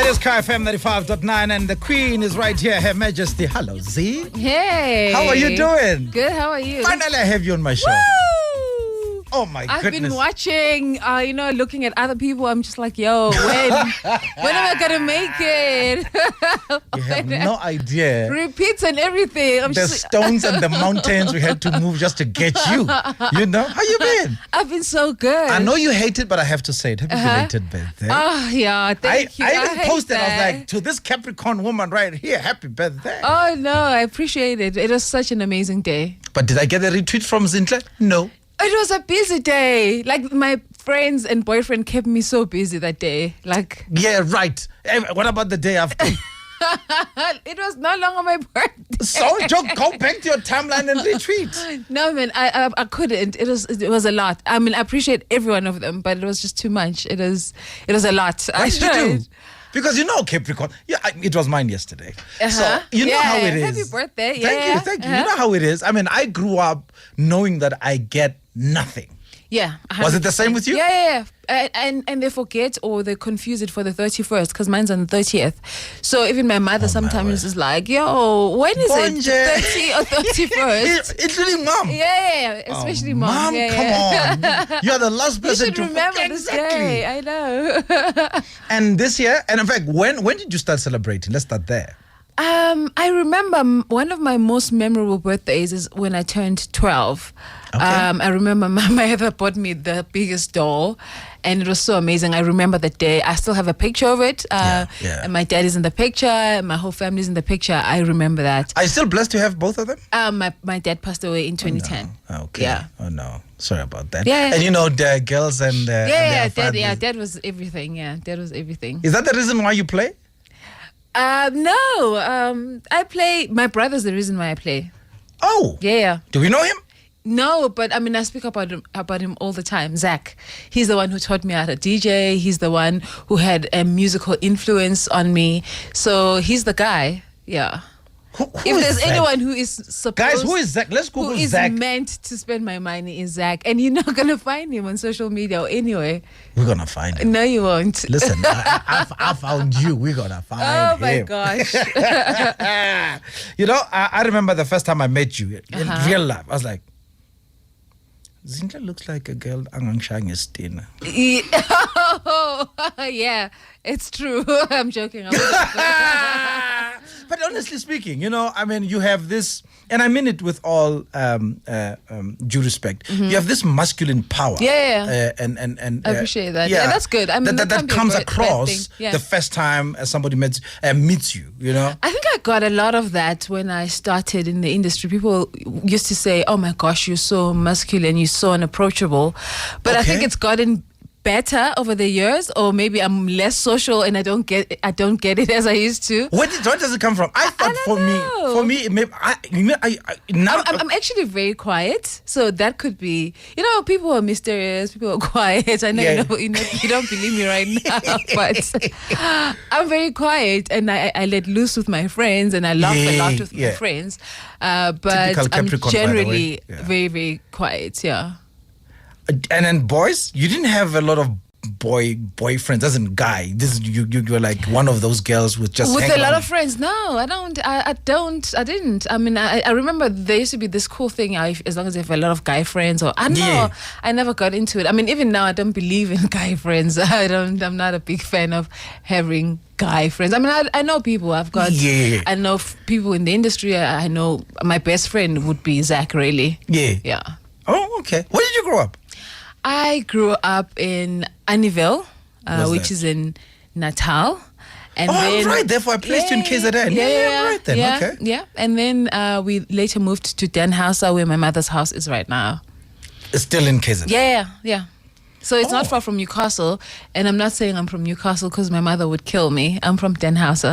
It is KFM 95.9 and the Queen is right here, Her Majesty. Hello, Z. Hey. How are you doing? Good, how are you? Finally, I have you on my show. Woo! Oh my I've goodness. been watching, looking at other people. I'm just like, yo, when am I going to make it? You have no idea. Repeats and everything. I'm The just stones and the mountains we had to move just to get you. You know? How you been? I've been so good. I know you hate it, but I have to say it. Happy belated birthday. Oh, yeah, thank you. I even hate posted, I was that. like, to this Capricorn woman right here, happy birthday. Oh, no, I appreciate it. It was such an amazing day. But did I get a retweet from Zinhle? No. It was a busy day. Like, my friends and boyfriend kept me so busy that day. Like, Yeah, right. What about the day after? it was no longer my birthday. So, Joe, go back to your timeline and retweet. No, man, I couldn't. It was a lot. I mean, I appreciate every one of them, but it was just too much. It was a lot. What did you do? Because you know Capricorn. Yeah, it was mine yesterday. So you know how it is. Happy birthday. Thank you. You know how it is. I mean, I grew up knowing that I get nothing. Yeah. Was it the same with you? Yeah. And they forget or they confuse it for the 31st because mine's on the 30th. So even my mother sometimes is like, yo, when is Bonje. it? 30 or 31st? Including mom. Yeah. Especially mom. Mom, Yeah. come on. You are the last You person should to remember this day. I know. And this year, and in fact, when did you start celebrating? Let's start there. I remember one of my most memorable birthdays is when I turned 12. Okay. I remember my mother bought me the biggest doll, and it was so amazing. I remember that day. I still have a picture of it. Yeah. And my dad is in the picture. My whole family is in the picture. I remember that. Are you still blessed to have both of them? My dad passed away in 2010. Oh, okay. Yeah. Oh no. Sorry about that. Yeah. And you know the girls and Dad was everything. Yeah, dad was everything. Is that the reason why you play? No. I play. My brother's the reason why I play. Oh. Yeah. Do we know him? No, but I mean, I speak about him all the time. Zach, he's the one who taught me how to DJ. He's the one who had a musical influence on me. So he's the guy. Yeah. Who If is there's Zach? anyone who is supposed, Guys, who is Zach? Let's who Google is Zach. meant to spend my money is Zach, and you're not gonna find him on social media or anywhere. We're gonna find him. No, you won't. Listen, I found you. We're gonna find Oh him. my gosh. You know, I remember the first time I met you in real life. I was like, Zinhle looks like a girl angangshange stina. Yeah, it's true. I'm joking. But honestly speaking, you know, I mean, you have this, and I mean it with all due respect. You have this masculine power. Yeah. And I appreciate that. Yeah, that's good. I mean, that can't be a comes bad across thing. Yeah. the first time somebody meets you. You know. I think I got a lot of that when I started in the industry. People used to say, "Oh my gosh, you're so masculine, you're so unapproachable," but I think Okay. it's gotten better over the years, or maybe I'm less social and I don't get it as I used to. Where does it come from? I thought don't know. for me, maybe now. I'm actually very quiet, so that could be. You know, people are mysterious, people are quiet. I know, Yeah. you don't believe me right now, but I'm very quiet and I let loose with my friends and I laugh a lot with my friends. But Typical I'm Capricorn, by the generally way. Yeah. very, very quiet. Yeah. And then boys, you didn't have a lot of boyfriends as in guy. You're like one of those girls with just With hang a lot on. of friends. No, I didn't. I mean, I remember there used to be this cool thing, as long as you have a lot of guy friends, or I don't know. Yeah. I never got into it. I mean, even now I don't believe in guy friends. I'm not a big fan of having guy friends. I mean, I know people. I know people in the industry. I know my best friend would be Zach, really. Yeah. Oh, okay. Where did you grow up? I grew up in Anniville, What's which that? is in Natal. And Oh, right. Therefore, I placed you in KZN. Yeah, right then. Yeah, Okay. yeah. And then we later moved to Den House, where my mother's house is right now. It's still in KZN. Yeah. So it's not Oh. far from Newcastle. And I'm not saying I'm from Newcastle because my mother would kill me. I'm from Den House.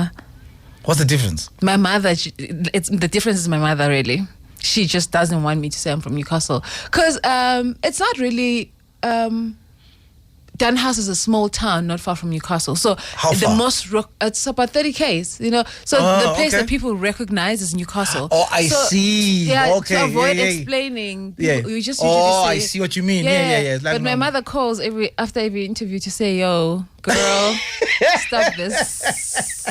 What's the difference? My mother, the difference is my mother, really. She just doesn't want me to say I'm from Newcastle. Because it's not really... Danhausen is a small town not far from Newcastle. So How far? It's about 30 k's. So the place that people recognize is Newcastle. Oh, I see. Yeah, Okay. to avoid explaining, people, you just I say, see what you mean. Yeah. Like, but my mother calls after every interview to say, "Yo, girl, stop this."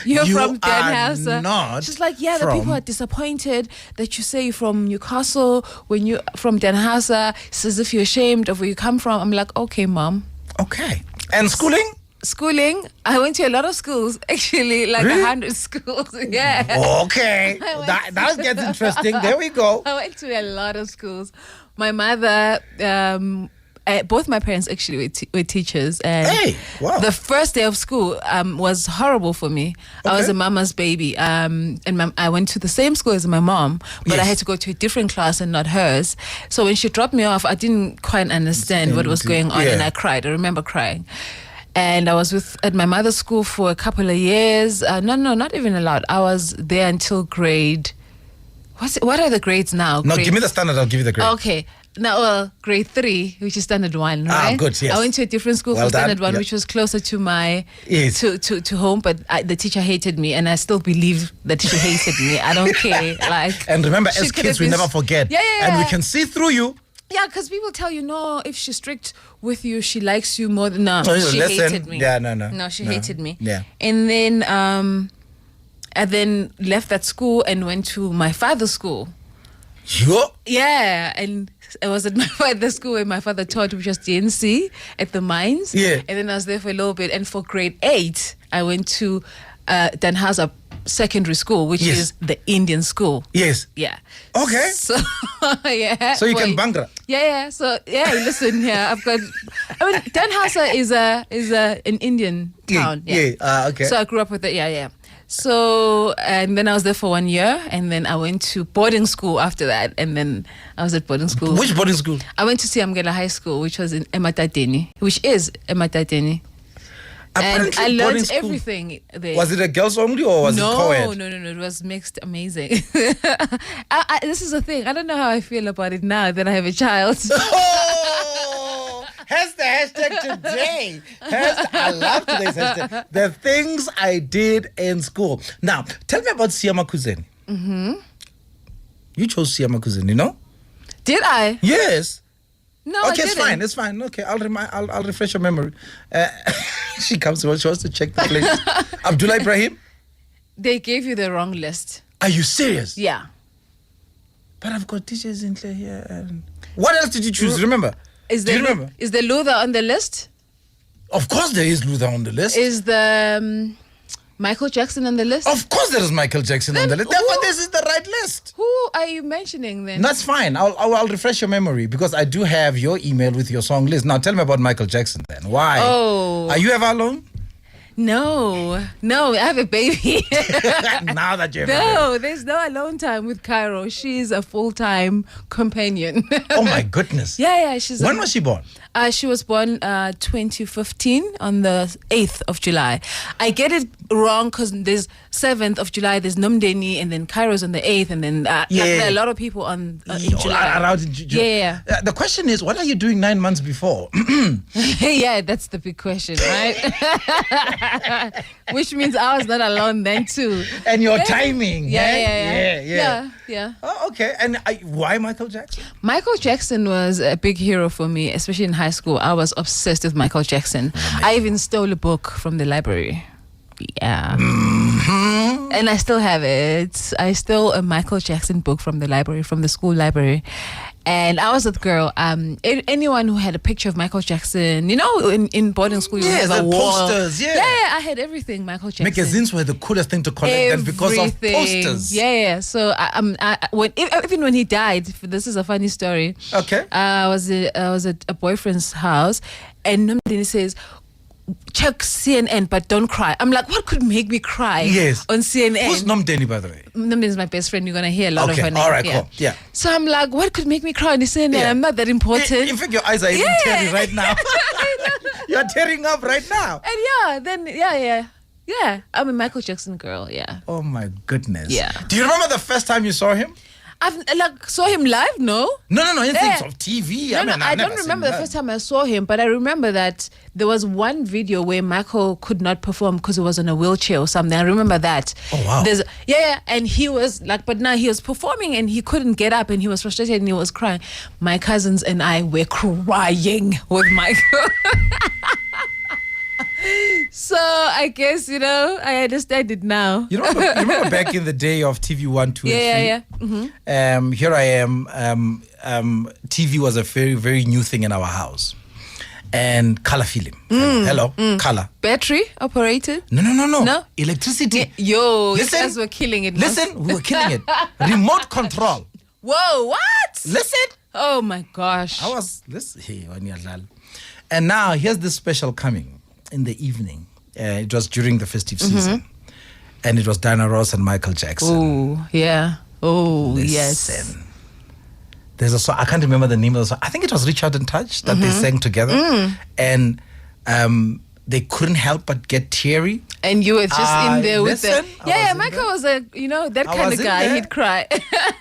You're from Danhausen. She's like, yeah, the people are disappointed that you say you're from Newcastle when you're from Danhausen. It's as if you're ashamed of where you come from. I'm like, okay, mom. Okay. And schooling? Schooling, I went to a lot of schools, actually, like 100 schools. Yeah. Okay. That gets interesting. There we go. I went to a lot of schools. My mother, both my parents actually were teachers, and the first day of school was horrible for me. I was a mama's baby, and I went to the same school as my mom, but I had to go to a different class and not hers. So when she dropped me off, I didn't quite understand what was going on, and I cried. I remember crying. And I was at my mother's school for a couple of years. No, not even a lot. I was there until grade. What are the grades now? No, give me the standard. I'll give you the grade. Okay. Now, grade 3, which is standard 1, right? Ah, good, yes. I went to a different school for standard 1, which was closer to my to home, but the teacher hated me, and I still believe that she hated me. I don't care. And remember, as kids, we never forget. Yeah. And we can see through you. Yeah, because people tell you, no, if she's strict with you, she likes you more than... No, she hated me. Yeah, no. No, she hated me. Yeah. And then I then left that school and went to my father's school. Yeah, and I was at my father's school where my father taught, which was DNC at the mines. Yeah. And then I was there for a little bit. And for grade 8, I went to Danhausen Secondary School, which is the Indian school. Yes. Yeah. Okay. So, yeah. So you can bangra. Yeah. So, listen, I've got... I mean, Danhausen is an Indian town. Yeah. Okay. So I grew up with it. Yeah. So, and then I was there for 1 year, and then I went to boarding school after that, and then I was at boarding school. Which boarding school? I went to Siamgela High School, which was in Ematateni, which is Ematateni. And I learned everything there. Was it a girls only, or was it co-ed? No. It was mixed. Amazing. This is the thing. I don't know how I feel about it now that I have a child. Oh, hence the hashtag today. I love today's hashtag. The things I did in school. Now, tell me about Siamakuzeni. Mm-hmm. You chose Siamakuzeni, no? Did I? Yes. No, okay, I didn't. it's fine. Okay, I'll refresh your memory. She comes to she wants to check the place. Abdullah Ibrahim? They gave you the wrong list. Are you serious? Yeah. But I've got teachers in here. And what else did you choose? Remember? Do you remember? Is the Luther on the list? Of course there is Luther on the list. Is the Michael Jackson on the list? Of course there is Michael Jackson on the list. Therefore, this is the right list. Who are you mentioning then? That's fine. I'll refresh your memory because I do have your email with your song list. Now tell me about Michael Jackson then. Why? Oh. Are you ever alone? No, I have a baby. Now that you're there's no alone time with Cairo. She's a full-time companion. Oh my goodness. Yeah. When was she born? She was born 2015 on the 8th of July. I get it wrong because there's 7th of July, there's Nomdeni, and then Cairo's on the 8th, and then there are a lot of people in July. Around in July. Yeah. The question is, what are you doing 9 months before? Yeah, that's the big question, right? Which means I was not alone then too. And your timing. Yeah. Oh, okay. And why Michael Jackson? Michael Jackson was a big hero for me, especially in high school. I was obsessed with Michael Jackson. I even stole a book from the library. Yeah. Mm-hmm. And I still have it. I stole a Michael Jackson book from the library, from the school library. And I was that girl. Anyone who had a picture of Michael Jackson, in boarding school, you have a wall. Posters, Yeah, I had everything Michael Jackson. Magazines were the coolest thing to collect, and because of posters. Yeah. So even when he died, this is a funny story. Okay. I was at a boyfriend's house, and then he says, check CNN, but don't cry. I'm like, what could make me cry on CNN? Who's Nomdeni, by the way? Nomdeni is my best friend. You're going to hear a lot of her name. All right, cool. Yeah. So I'm like, what could make me cry on CNN? Yeah. I'm not that important. In fact, your eyes are even tearing right now. You're tearing up right now. And yeah. I'm a Michael Jackson girl, yeah. Oh my goodness. Yeah. Do you remember the first time you saw him? I've like saw him live. No. No. In terms of TV. I don't remember the first time I saw him, but I remember that there was one video where Michael could not perform because he was in a wheelchair or something. I remember that. Oh wow. And he was like, but now he was performing and he couldn't get up and he was frustrated and he was crying. My cousins and I were crying with Michael. So I guess, I understand it now. You remember back in the day of TV 1, 2, and 3? Yeah. Mm-hmm. Here I am. TV was a very, very new thing in our house. And color film. Hello, color. Battery operated? No. No? Electricity. You guys were killing it. Listen, we were killing it. Remote control. Whoa, what? Listen. Oh my gosh. And now here's this special coming in the evening. It was during the festive season. And it was Diana Ross and Michael Jackson. Oh, yeah. Oh, Listen. yes. There's a song, I can't remember the name of the song. I think it was Richard and Touch that they sang together. And they couldn't help but get teary. And you were just in there with listen, the... Yeah, Michael was that kind of guy. He'd cry.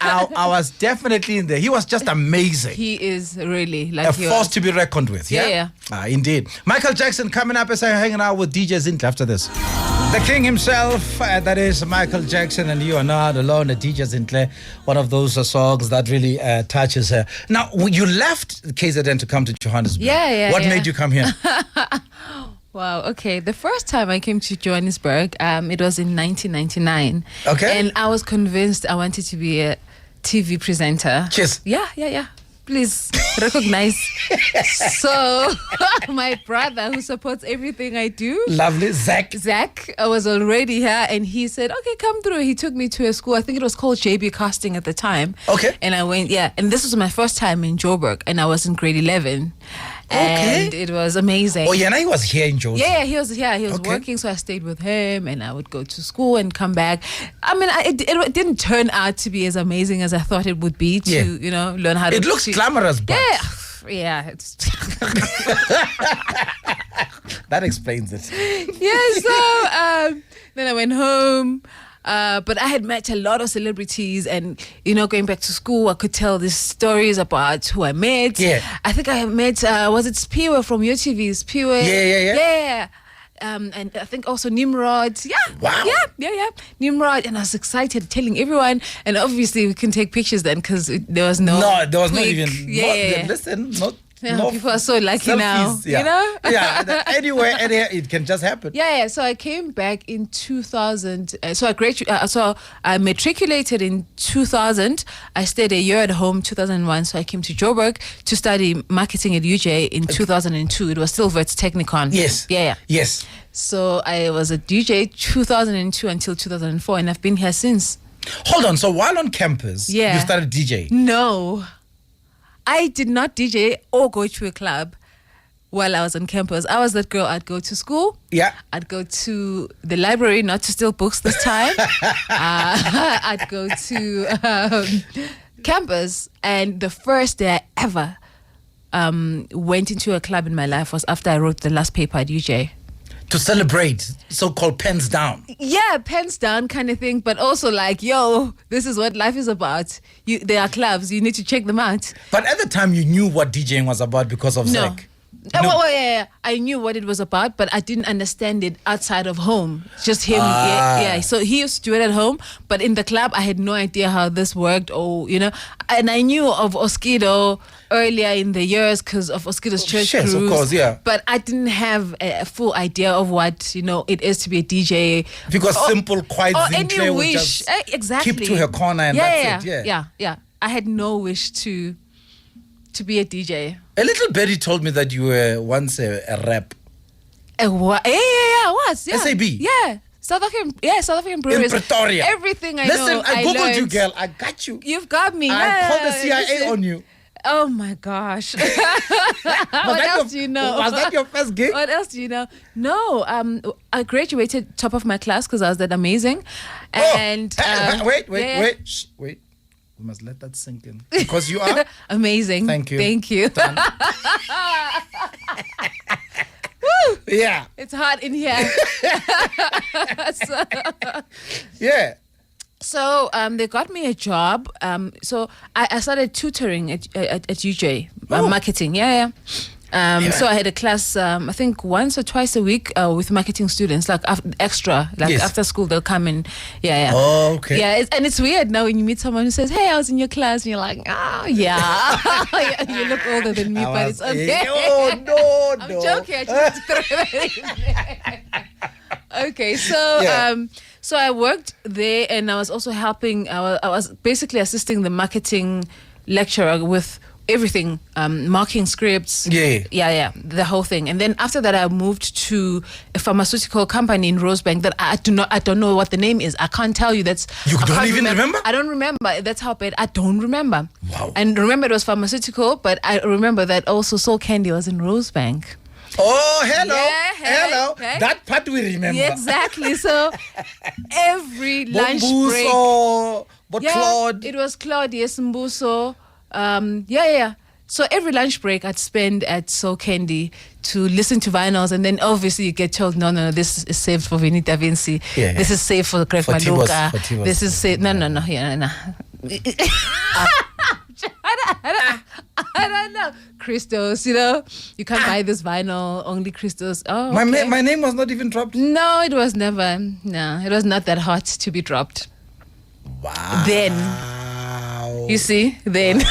I was definitely in there. He was just amazing. He is really like a force to be reckoned with. Yeah. Indeed. Michael Jackson coming up as I'm hanging out with DJ Zinhle after this. The king himself, that is Michael Jackson, and you are not alone. The DJ Zinhle, one of those songs that really touches her. Now, you left KZN to come to Johannesburg. What made you come here? Wow, okay. The first time I came to Johannesburg, it was in 1999. Okay. And I was convinced I wanted to be a TV presenter. Cheers. Yeah. Please recognize. So my brother, who supports everything I do, lovely Zach, was already here, and he said, "Okay, come through." He took me to a school. I think it was called JB Casting at the time. Okay. And I went. And this was my first time in Joburg, and I was in grade 11. Okay. And it was amazing. Oh, yeah, now he was here in Joburg. Yeah, he was here. He was working, so I stayed with him, and I would go to school and come back. I mean, it didn't turn out to be as amazing as I thought it would be to, learn how to... It looks glamorous, but... Yeah. It's that explains it. Yeah, so then I went home. But I had met a lot of celebrities, and going back to school, I could tell these stories about who I met. Yeah, I think I met was it Spiwe from UTV? Spiwe. Yeah. And I think also Nimrod. Yeah. Wow. Yeah. Nimrod, and I was excited, telling everyone. And obviously, we couldn't take pictures then because there was no. No, there was not even. Yeah. Listen, not. Yeah, no people are so lucky selfies, now, Yeah, anywhere, it can just happen. Yeah. So I came back in 2000. So I matriculated in 2000. I stayed a year at home, 2001. So I came to Joburg to study marketing at UJ in 2002. It was still Wits Technicon. Yes. Yeah. Yes. So I was a DJ 2002 until 2004, and I've been here since. Hold on. So while on campus, you started DJ? No. I did not DJ or go to a club while I was on campus. I was that girl. I'd go to school. Yeah. I'd go to the library, not to steal books this time. I'd go to campus. And the first day I ever went into a club in my life was after I wrote the last paper at UJ. To celebrate, so-called pens down. Yeah, pens down kind of thing, but also like, this is what life is about. There are clubs, you need to check them out. But at the time, you knew what DJing was about because of Zach. Yeah. I knew what it was about, but I didn't understand it outside of home. Just him, yeah. So he used to do it at home, but in the club, I had no idea how this worked, And I knew of Oskido earlier in the years because of Oskido's church crews. Of course, yeah. But I didn't have a full idea of what it is to be a DJ. Because simple, quiet Zinhle would just exactly keep to her corner and that's it. Yeah. I had no wish to be a DJ. A little Betty told me that you were once a rap. A what? Yeah, I was. Yeah. SAB. Yeah. South African Brewers. In Pretoria. Everything I know. Listen, I googled learned. you, girl. I got you. You've got me. I called the CIA on you. Oh my gosh. What else do you know? Was that your first gig? What else do you know? No, I graduated top of my class because I was that amazing. And wait. Shh, wait. We must let that sink in. Because you are amazing. Thank you. Done. Woo! Yeah. It's hot in here. Yeah. So they got me a job. So I started tutoring at UJ, marketing. Yeah. So I had a class, I think once or twice a week with marketing students, like extra, like after school they'll come and Oh, okay. Yeah, and it's weird now when you meet someone who says, "Hey, I was in your class," and you're like, "Oh, yeah." You look older than me, but it's okay. No, I'm joking. I just throw that in there. Okay, so so I worked there, and I was also helping. I was basically assisting the marketing lecturer with everything, marking scripts, the whole thing. And then after that, I moved to a pharmaceutical company in Rosebank that I don't know what the name is. I can't tell you. You don't even remember? I don't remember. That's how bad. I don't remember. Wow. And remember, it was pharmaceutical, but I remember that also Soul Candy was in Rosebank. Oh, hello. Yeah, hello. hey. That part we remember. Yeah, exactly. So every lunch break. Claude. It was Claude, yes, Mbuso. So every lunch break I'd spend at Soul Candy to listen to vinyls, and then obviously you get told, no, this is saved for Vinny Da Vinci. This is saved for Greg Maluka. This is saved. No. I don't know. Christos, you can't buy this vinyl, only Christos. Oh, okay. My name was not even dropped? No, it was never. No, it was not that hot to be dropped. Wow. Then. You see, then.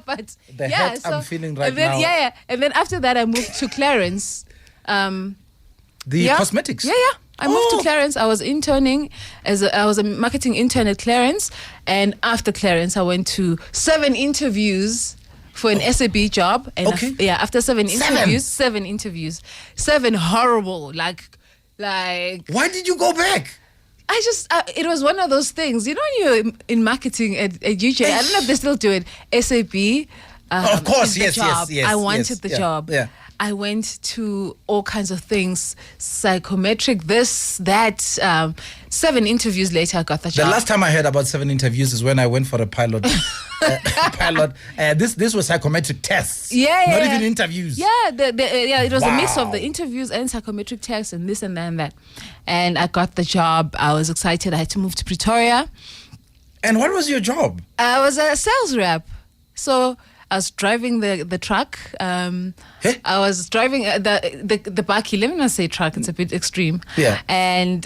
But the hurt I'm feeling right now. Yeah. And then after that, I moved to Clarence. Cosmetics? Yeah. I moved to Clarence. I was interning I was a marketing intern at Clarence. And after Clarence, I went to 7 interviews for an SAB job. And after 7 interviews, 7 horrible, like. Why did you go back? I just, it was one of those things. You know, when you're in marketing at UJ, I don't know if they still do it. SAB. Of course, yes. I wanted the job. Yeah. I went to all kinds of things, psychometric, this, that. 7 interviews later, I got the job. The last time I heard about 7 interviews is when I went for a pilot. This was psychometric tests. Not even interviews. Yeah, it was a mix of the interviews and psychometric tests and this and that and that. And I got the job. I was excited. I had to move to Pretoria. And what was your job? I was a sales rep. So I was driving the truck. I was driving the bakkie. Let me not say truck. It's a bit extreme. Yeah. And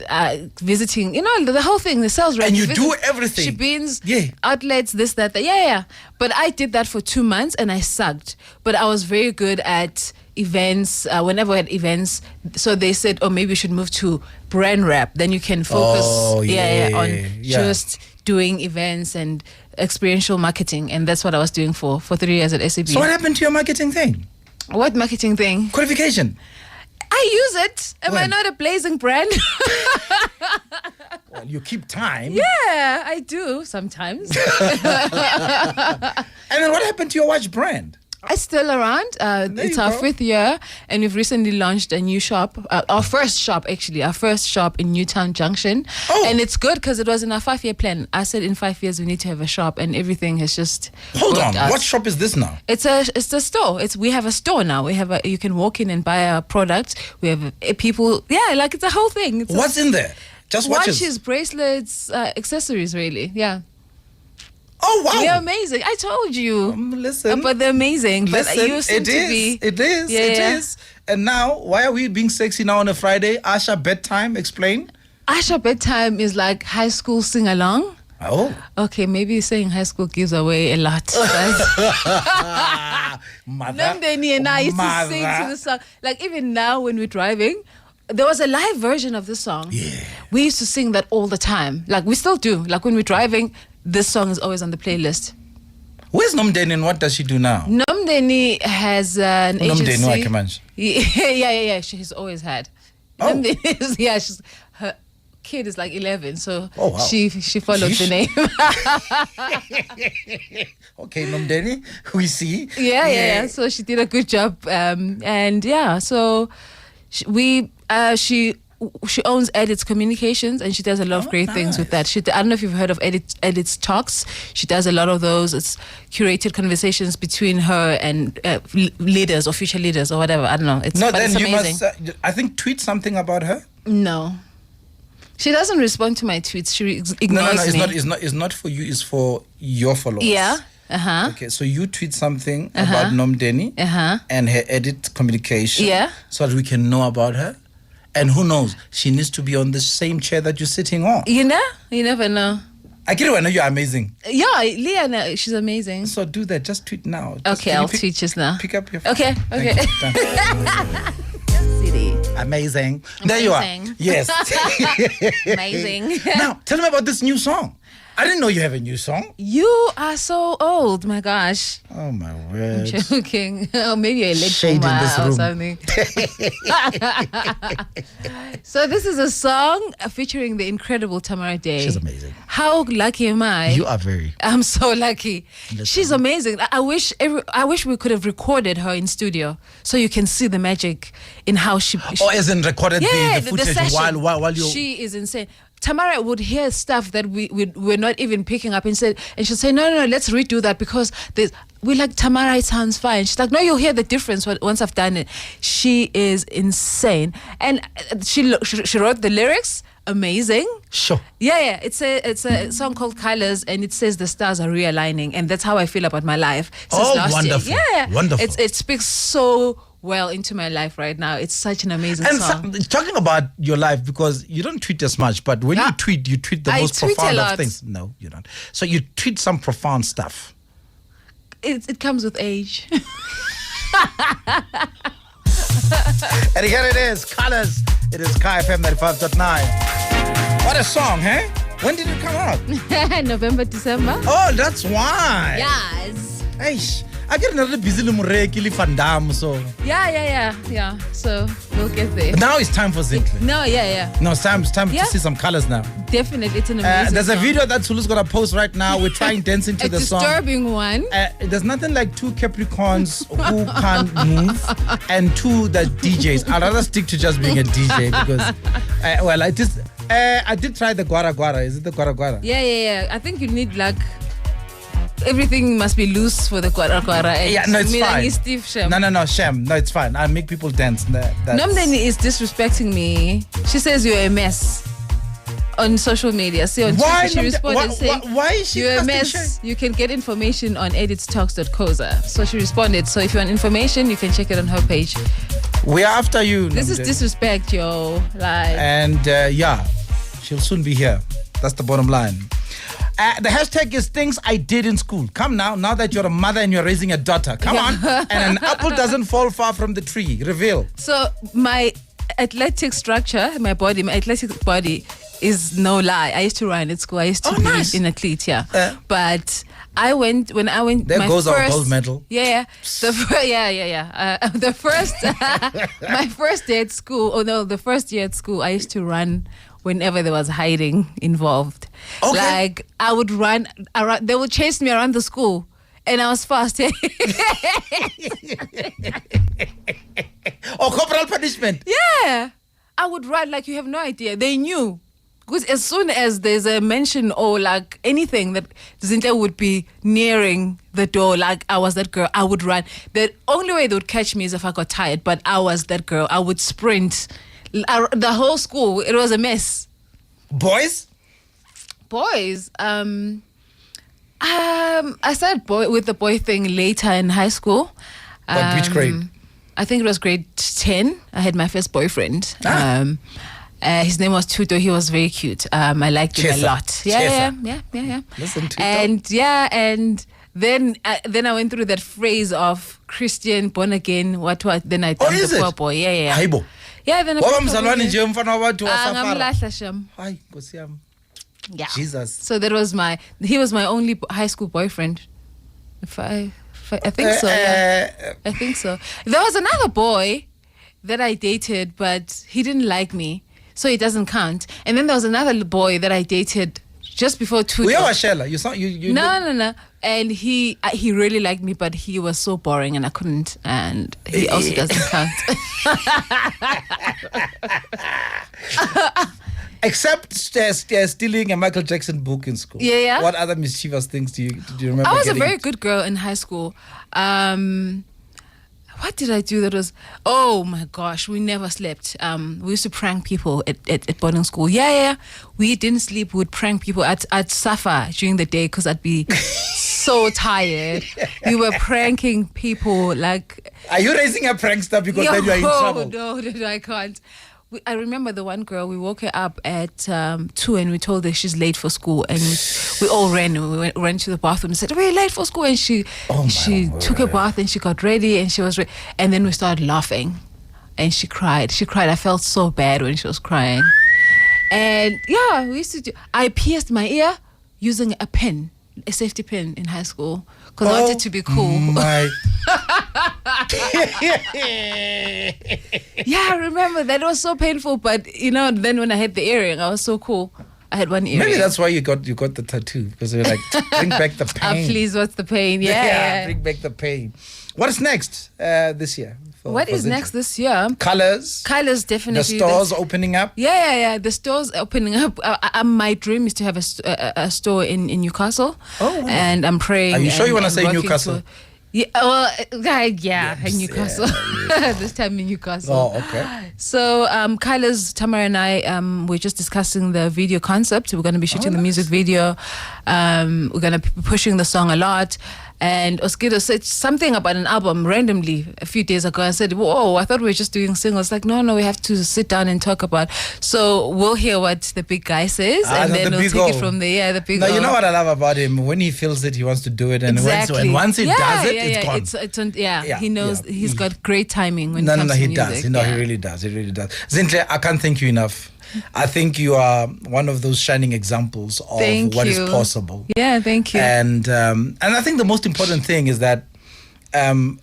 visiting, the whole thing, the sales rep. And you do everything. Shebeens, outlets, this, that. Yeah. But I did that for 2 months and I sucked. But I was very good at events, whenever we had events. So they said, maybe you should move to brand rep. Then you can focus on just doing events and experiential marketing. And that's what I was doing for 3 years at SAB. So what happened to your marketing thing? What marketing thing? Qualification. I use it. Am I not a blazing brand? Well, you keep time. Yeah, I do sometimes. And then what happened to your watch brand? It's still around. It's our 5th year, and we've recently launched a new shop. Our first shop in Newtown Junction. And it's good because it was in our 5-year plan. I said in 5 years we need to have a shop, and everything has just. Hold on, what shop is this now? It's a store. We have a store now. You can walk in and buy our products. We have people. Yeah, like it's a whole thing. What's in there? Just watches, bracelets, accessories. Really, yeah. Oh, wow. They're amazing. I told you. Listen. But they're amazing. Listen, but you seem to be. It is. And now, why are we being sexy now on a Friday? Asha bedtime, explain. Asha bedtime is like high school sing-along. Oh. Okay, maybe saying high school gives away a lot. Mother. Namdeni and I used to sing to the song. Like even now when we're driving, there was a live version of the song. Yeah. We used to sing that all the time. Like we still do. Like when we're driving, this song is always on the playlist. Where's Nomdeni and what does she do now? Nomdeni has an agency. Nomdeni, yeah. She's always had. Oh. Her kid is like 11, so wow. she followed the name. Okay, Nomdeni, we see. Yeah. So she did a good job, and yeah. So she owns Edits Communications, and she does a lot of great things with that. I don't know if you've heard of Edits Talks. She does a lot of those. It's curated conversations between her and leaders or future leaders or whatever. I don't know. It's amazing. Must, I think, tweet something about her. No. She doesn't respond to my tweets. She ignores me. It's not for you. It's for your followers. Yeah. Okay, so you tweet something about Nomdeni and her edit communication. Yeah. So that we can know about her. And who knows? She needs to be on the same chair that you're sitting on. You know? You never know. I get it. I know you're amazing. Yeah, Leah, she's amazing. So do that. Just tweet now. Okay, I'll tweet just now. Pick up your phone. Okay. City. Amazing. There you are. Yes. Amazing. Now, tell me about this new song. I didn't know you have a new song. You are so old, my gosh. Oh my word. I'm joking. Or maybe a late Shade in this room. or something. So this is a song featuring the incredible Tamara Day. She's amazing. How lucky am I? You are very. I'm so lucky. She's amazing. I wish we could have recorded her in studio so you can see the magic in how she as in recorded the footage while you. She is insane. Tamara would hear stuff that we're not even picking up and she'll say, no, let's redo that because we're like, Tamara, it sounds fine. She's like, no, you'll hear the difference once I've done it. She is insane. And she wrote the lyrics, amazing. Sure. Yeah. It's a song called Colors and it says the stars are realigning and that's how I feel about my life since last wonderful. year. Yeah. Wonderful. It speaks so well into my life right now. It's such an amazing song. Talking about your life, because you don't tweet as much, but when you tweet the most profound of things. No, you don't. So you tweet some profound stuff. It comes with age. And here it is, Colors. It is Kai FM 95.9. What a song, hey? When did it come out? November, December. Oh, that's why. Yes. Eish. I get another busy Fandam, so. Yeah. So we'll get there. Now it's time for Zinhle. No, yeah. No, it's time to see some colors now. Definitely, it's an amazing There's song. a video that Sulu's gonna post right now. We're trying dancing to the song. A disturbing one. There's nothing like two Capricorns who can't move and two that DJs. I'd rather stick to just being a DJ because, I did try the Guara Guara. Is it the Guara Guara? Yeah. I think you need like. Everything must be loose for the Guara. Yeah, no, it's fine. Steve Shem. No, Shem. No, it's fine. I make people dance. Nomdeni is disrespecting me. She says you're a mess on social media. See, on Twitter, she responded saying, why is she you're a mess. You can get information on editstalks.coza. So she responded. So if you want information, you can check it on her page. We're after you. This is disrespect, yo. Like. And she'll soon be here. That's the bottom line. The hashtag is things I did in school. Come now that you're a mother and you're raising a daughter. Come on. And an apple doesn't fall far from the tree. Reveal. So my athletic structure, my athletic body is no lie. I used to run at school. I used to be an athlete, but when I went. There goes our gold medal. Yeah. The first, my first day at school. The first year at school, I used to run whenever there was hiding involved. Okay. Like I would run around, they would chase me around the school and I was fast. Corporal punishment. Yeah. I would run like you have no idea. They knew. Because as soon as there's a mention or like anything that Zinhle would be nearing the door, like I was that girl, I would run. The only way they would catch me is if I got tired, but I was that girl. I would sprint. The whole school, it was a mess. Boys? I started with the boy thing later in high school. But which grade? I think it was grade 10. I had my first boyfriend. His name was Tuto. He was very cute. I liked him a lot. Yeah. Listen, Tuto. And then I went through that phase of Christian, born again, what. Then I dumped the poor boy. Yeah. Haibo. Yeah, then Yeah. Jesus. So he was my only high school boyfriend. I think so. Yeah. I think so. There was another boy that I dated, but he didn't like me, so it doesn't count. And then there was another boy that I dated just before two. We are Shella. You No. And he really liked me, but he was so boring and I couldn't. And he also doesn't count. Except stealing a Michael Jackson book in school. Yeah. What other mischievous things do you remember? I was a very good girl in high school. what did I do that was, oh my gosh, we never slept. We used to prank people at boarding school. Yeah. We didn't sleep. We would prank people. I'd suffer during the day because I'd be so tired. We were pranking people like... Are you raising a prankster because then you're in trouble? No, I can't. I remember the one girl, we woke her up at 2 and we told her she's late for school, and we all ran. We ran to the bathroom and said, we're late for school, and she took a bath and she got ready and she was ready. And then we started laughing and she cried. I felt so bad when she was crying. And yeah, we used to I pierced my ear using a pin, a safety pin in high school because I wanted to be cool. Yeah, I remember that. It was so painful, but then when I had the earring, I was so cool. I had one earring. Maybe that's why you got the tattoo, because you're like, bring back the pain. Please, what's the pain? Yeah, bring back the pain. What is next this year? What is next this year? Colors, definitely. The stores opening up. Yeah. The stores opening up. My dream is to have a store in Newcastle. Oh, wow. And I'm praying. Are you sure you want to say Newcastle? Yeah, well, in Newcastle. Yeah. This time in Newcastle. Oh, okay. So, Kyla's, Tamara and I, we're just discussing the video concept. We're going to be shooting the music video. We're going to be pushing the song a lot. And Oskido said something about an album randomly a few days ago. I said, whoa, I thought we were just doing singles. Like, no, we have to sit down and talk about. So we'll hear what the big guy says, and then we'll take it from there. Yeah, the big. No, you know what I love about him? When he feels it, he wants to do it, and once he does it, it's gone. He knows. He's got great timing when it comes to he music. Does. He really does. He really does. Zinhle, I can't thank you enough. I think you are one of those shining examples of what is possible. Yeah, thank you. And I think the most important thing is that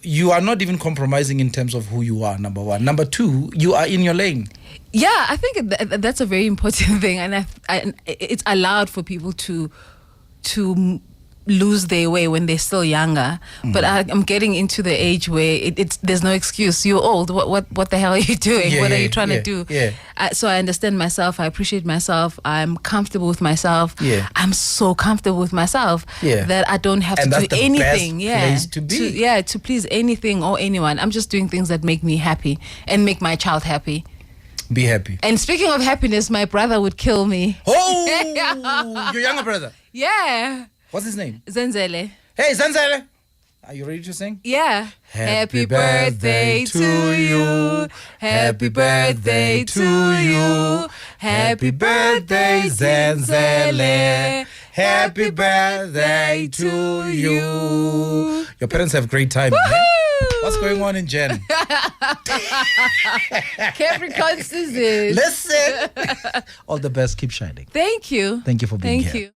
you are not even compromising in terms of who you are, number one. Number two, you are in your lane. Yeah, I think that's a very important thing. And it's allowed for people to lose their way when they're still younger. But I'm getting into the age where there's no excuse. You're old. What the hell are you doing? What are you trying to do? Yeah. So I understand myself. I appreciate myself. I'm comfortable with myself. Yeah. I'm so comfortable with myself that I don't have to do anything. Place to be. To please anything or anyone. I'm just doing things that make me happy and make my child happy. Be happy. And speaking of happiness, my brother would kill me. Oh, your younger brother. Yeah. What's his name? Zinhle. Hey, Zinhle. Are you ready to sing? Yeah. Happy birthday to you. Happy birthday to you. Happy birthday, Zinhle. Happy birthday to you. Your parents have great time. What's going on in Jen? Capricorn season. Listen. All the best. Keep shining. Thank you. Thank you for being here. Thank you.